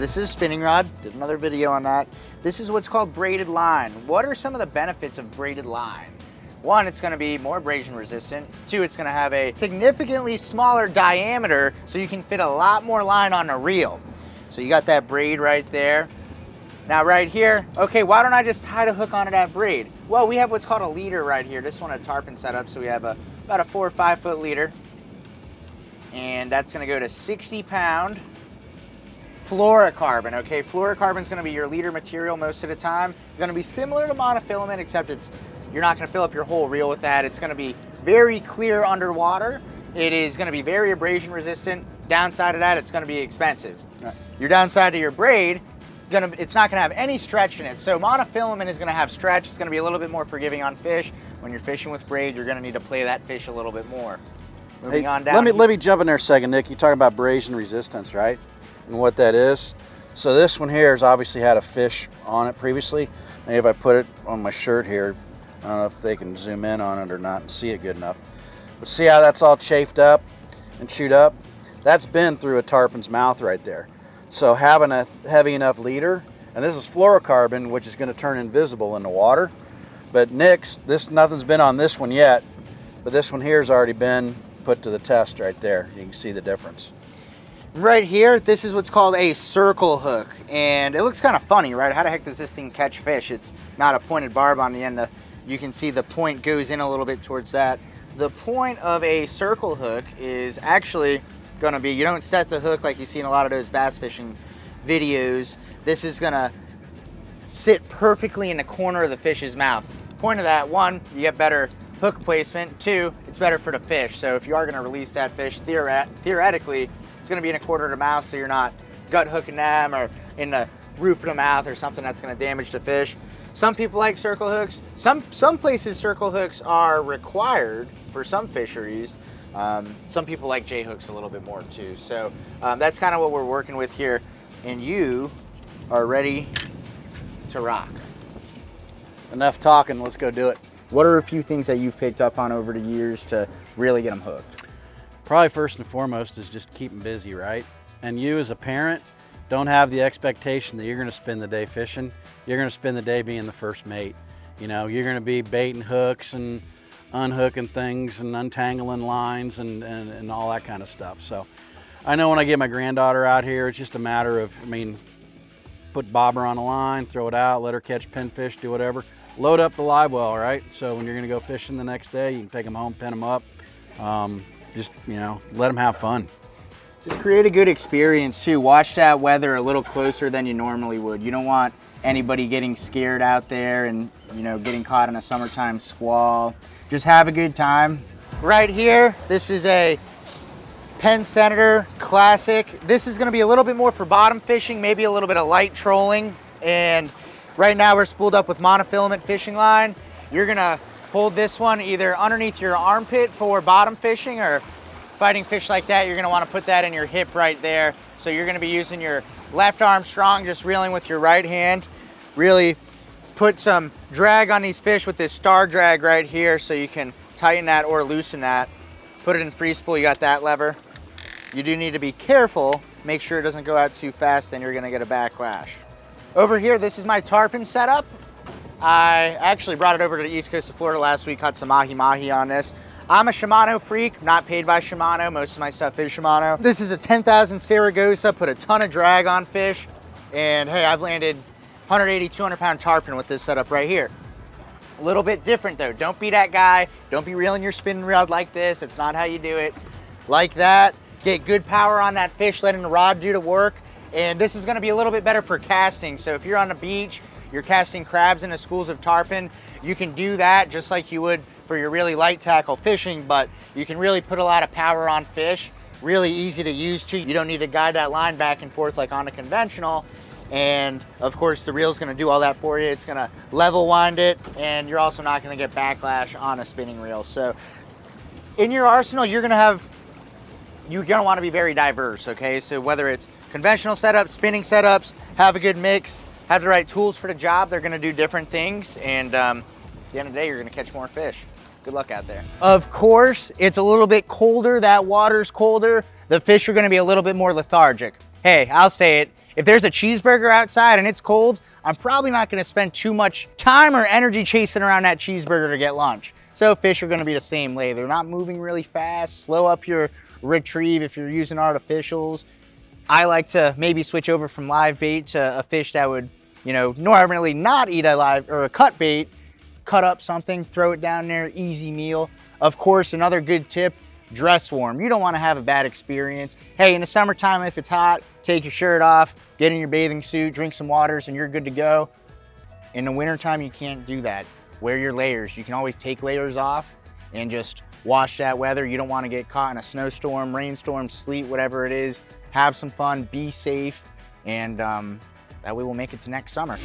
this is a spinning rod, did another video on that. This is what's called braided line. What are some of the benefits of braided line? One, it's gonna be more abrasion resistant. Two, it's gonna have a significantly smaller diameter so you can fit a lot more line on a reel. So you got that braid right there. Now right here, okay, why don't I just tie the hook onto that braid? Well, we have what's called a leader right here. This one a tarpon setup, so we have about a 4 or 5 foot leader. And that's gonna go to 60-pound fluorocarbon, okay? Fluorocarbon is gonna be your leader material most of the time. It's gonna be similar to monofilament, except you're not gonna fill up your whole reel with that. It's gonna be very clear underwater. It is gonna be very abrasion resistant. Downside of that, it's gonna be expensive. Right. Your downside to your braid, it's not gonna have any stretch in it. So monofilament is gonna have stretch. It's gonna be a little bit more forgiving on fish. When you're fishing with braid, you're gonna need to play that fish a little bit more. Moving on down. Let me jump in there a second, Nick. You talking about abrasion resistance, right? And what that is. So this one here has obviously had a fish on it previously. Maybe if I put it on my shirt here, I don't know if they can zoom in on it or not and see it good enough. But see how that's all chafed up and chewed up? That's been through a tarpon's mouth right there. So having a heavy enough leader, and this is fluorocarbon, which is going to turn invisible in the water. But Nick's, nothing's been on this one yet, but this one here has already been put to the test right there. You can see the difference. Right here, this is what's called a circle hook, and it looks kind of funny, right? How the heck does this thing catch fish? It's not a pointed barb on the end. You can see the point goes in a little bit towards that. The point of a circle hook is actually going to be, you don't set the hook like you see in a lot of those bass fishing videos. This is going to sit perfectly in the corner of the fish's mouth. Point of that, one, you get better hook placement. Two, it's better for the fish. So if you are going to release that fish, theoretically, it's going to be in a quarter of the mouth, so you're not gut hooking them or in the roof of the mouth or something that's going to damage the fish. Some people like circle hooks. Some places circle hooks are required for some fisheries. Some people like J hooks a little bit more too. So that's kind of what we're working with here, and you are ready to rock. Enough talking, let's go do it. What are a few things that you've picked up on over the years to really get them hooked? Probably first and foremost is just keep them busy, right? And you as a parent, don't have the expectation that you're gonna spend the day fishing. You're gonna spend the day being the first mate. You know, you're gonna be baiting hooks and unhooking things and untangling lines and all that kind of stuff. So I know when I get my granddaughter out here, it's just a matter of, put bobber on a line, throw it out, let her catch pinfish, do whatever. Load up the live well, right? So when you're gonna go fishing the next day, you can take them home, pin them up. Just, let them have fun. Just create a good experience too. Watch that weather a little closer than you normally would. You don't want anybody getting scared out there and, getting caught in a summertime squall. Just have a good time. Right here, this is a Penn Senator Classic. This is gonna be a little bit more for bottom fishing, maybe a little bit of light trolling. And right now we're spooled up with monofilament fishing line. You're gonna hold this one either underneath your armpit for bottom fishing, or fighting fish like that, you're gonna wanna put that in your hip right there. So you're gonna be using your left arm strong, just reeling with your right hand. Really put some drag on these fish with this star drag right here so you can tighten that or loosen that. Put it in free spool, you got that lever. You do need to be careful, make sure it doesn't go out too fast, then you're gonna get a backlash. Over here, this is my tarpon setup. I actually brought it over to the east coast of Florida last week, caught some mahi-mahi on this. I'm a Shimano freak, not paid by Shimano. Most of my stuff is Shimano. This is a 10,000 Saragossa, put a ton of drag on fish. And hey, I've landed 180, 200 pound tarpon with this setup right here. A little bit different though. Don't be that guy. Don't be reeling your spinning rod like this. It's not how you do it. Like that, get good power on that fish, letting the rod do the work. And this is gonna be a little bit better for casting. So if you're on the beach, you're casting crabs into schools of tarpon, you can do that just like you would for your really light tackle fishing, but you can really put a lot of power on fish. Really easy to use too. You don't need to guide that line back and forth like on a conventional. And of course the reel's gonna do all that for you. It's gonna level wind it, and you're also not gonna get backlash on a spinning reel. So in your arsenal, you're gonna wanna be very diverse, okay? So whether it's conventional setups, spinning setups, have a good mix, have the right tools for the job. They're gonna do different things, and at the end of the day, you're gonna catch more fish. Good luck out there. Of course, it's a little bit colder. That water's colder. The fish are gonna be a little bit more lethargic. Hey, I'll say it. If there's a cheeseburger outside and it's cold, I'm probably not gonna spend too much time or energy chasing around that cheeseburger to get lunch. So fish are gonna be the same way. They're not moving really fast. Slow up your retrieve if you're using artificials. I like to maybe switch over from live bait to a fish that would, you know, normally not eat a live or a cut bait, cut up something, throw it down there, easy meal. Of course, another good tip, dress warm. You don't want to have a bad experience. Hey, in the summertime, if it's hot, take your shirt off, get in your bathing suit, drink some waters, and you're good to go. In the wintertime, you can't do that. Wear your layers. You can always take layers off and just watch that weather. You don't want to get caught in a snowstorm, rainstorm, sleet, whatever it is. Have some fun, be safe, and that way we'll make it to next summer.